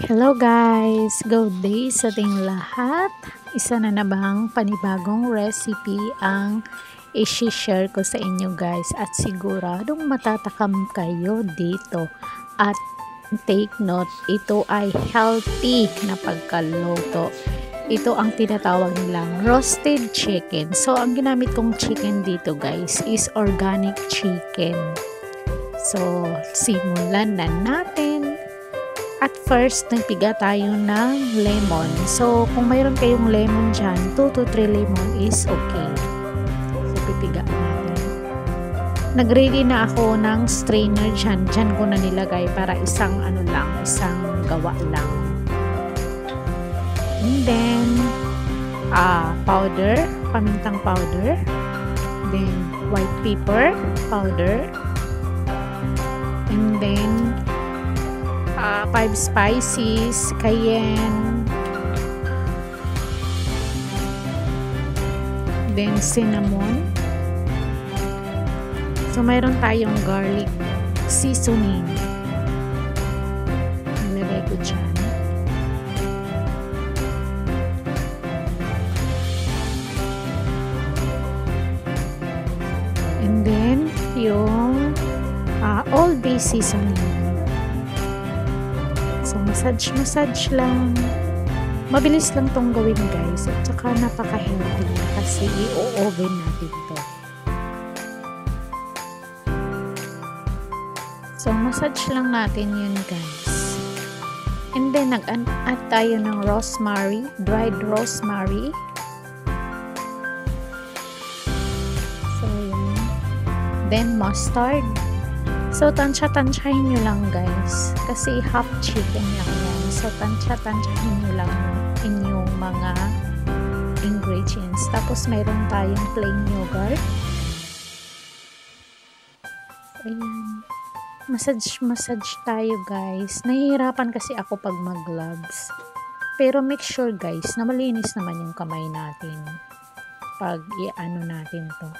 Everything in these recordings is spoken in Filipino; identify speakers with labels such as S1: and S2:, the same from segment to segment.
S1: Hello guys! Good day sa ating lahat. Isa na nabang panibagong recipe ang i-share ko sa inyo guys, at siguradong matatakam kayo dito. At take note, ito ay healthy na pagkaluto. Ito ang tinatawag nilang roasted chicken. So ang ginamit kong chicken dito guys is organic chicken. So simulan na natin. At first, nagpiga tayo ng lemon. So, kung mayroon kayong lemon dyan, 2 to 3 lemon is okay. So, pipiga natin. Nag-ready na ako ng strainer dyan. Dyan ko na nilagay para isang gawa lang. And then, powder, pamintang powder. Then, white pepper powder. And then, 5 spices, cayenne, then cinnamon. So mayroon tayong garlic seasoning. Nilagay ko dyan. And then yung all-base seasoning. So, massage lang. Mabilis lang tong gawin guys. At saka napaka-healthy kasi i-oven natin to. So, massage lang natin yun guys. And then, nag-add tayo ng rosemary, dried rosemary. So, yun. Then, mustard. So, tansya-tansyahin nyo lang guys. Kasi half chicken lang yan. So, tansya-tansyahin nyo lang inyong mga ingredients. Tapos, mayroon tayong plain yogurt. Ayan. Massage tayo guys. Nahihirapan kasi ako pag mag-gloves. Pero make sure guys na malinis naman yung kamay natin. Pag i-ano natin to.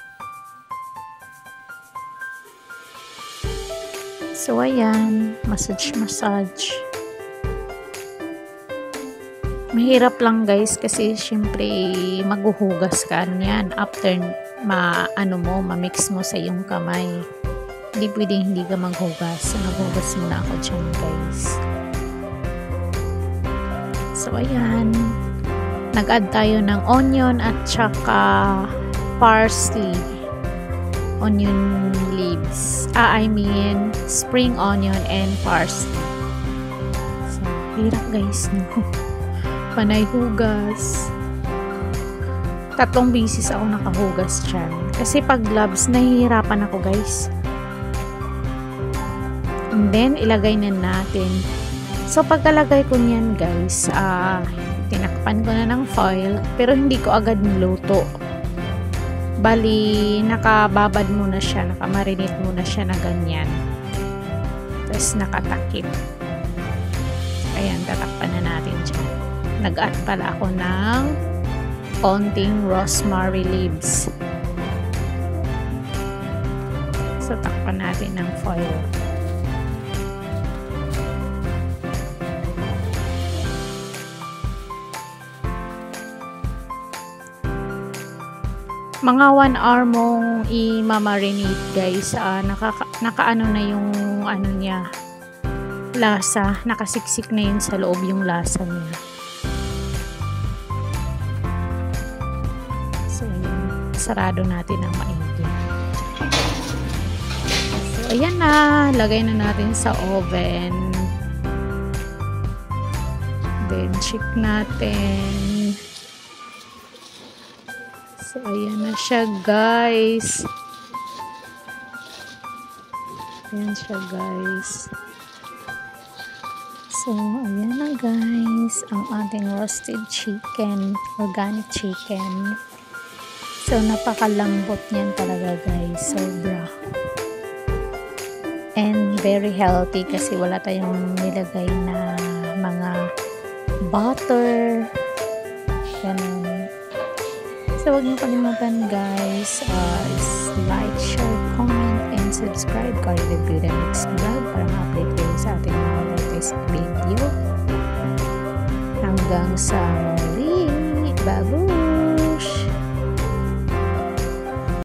S1: So, ayan, massage. Mahirap lang guys kasi syempre maghuhugas ka niyan after ma-mix mo sa iyong kamay. Hindi pwedeng hindi ka maghugas. So, naghugas muna ako dyan guys. So, ayan. Nag-add tayo ng onion at saka parsley. Onion leaves. Spring onion and parsley. So, hirap guys, no? Panay hugas. 3 beses ako nakahugas dyan. Kasi pag gloves, nahihirapan ako guys. And then, ilagay na natin. So, pagkalagay ko niyan guys, tinakpan ko na ng foil, pero hindi ko agad niluto. Bali, nakababad muna siya, nakamarinate muna siya na ganyan. Tapos nakatakip. Ayan, tatakpan na natin dyan. Nag-add pala ako ng konting rosemary leaves. So, takpan natin ng foil. Mga 1 hour mong i-marinate guys. Nakaano na yung niya, lasa. Nakasiksik na yun sa loob yung lasa niya. So, yun. Sarado natin ang maigi. So, ayan na. Lagay na natin sa oven. Then, check natin. So, ayan na siya guys. Ayan siya guys. So, ayan na guys. Ang ating roasted chicken. Organic chicken. So, napakalambot niyan talaga guys. Sobra. And very healthy kasi wala tayong nilagay na mga butter. Ganun. So, huwag niyo kalimutan guys, like, share, comment, and subscribe. Carly the Beauty Mix Vlog para ma-update kayo sa ating mga latest video. hanggang sa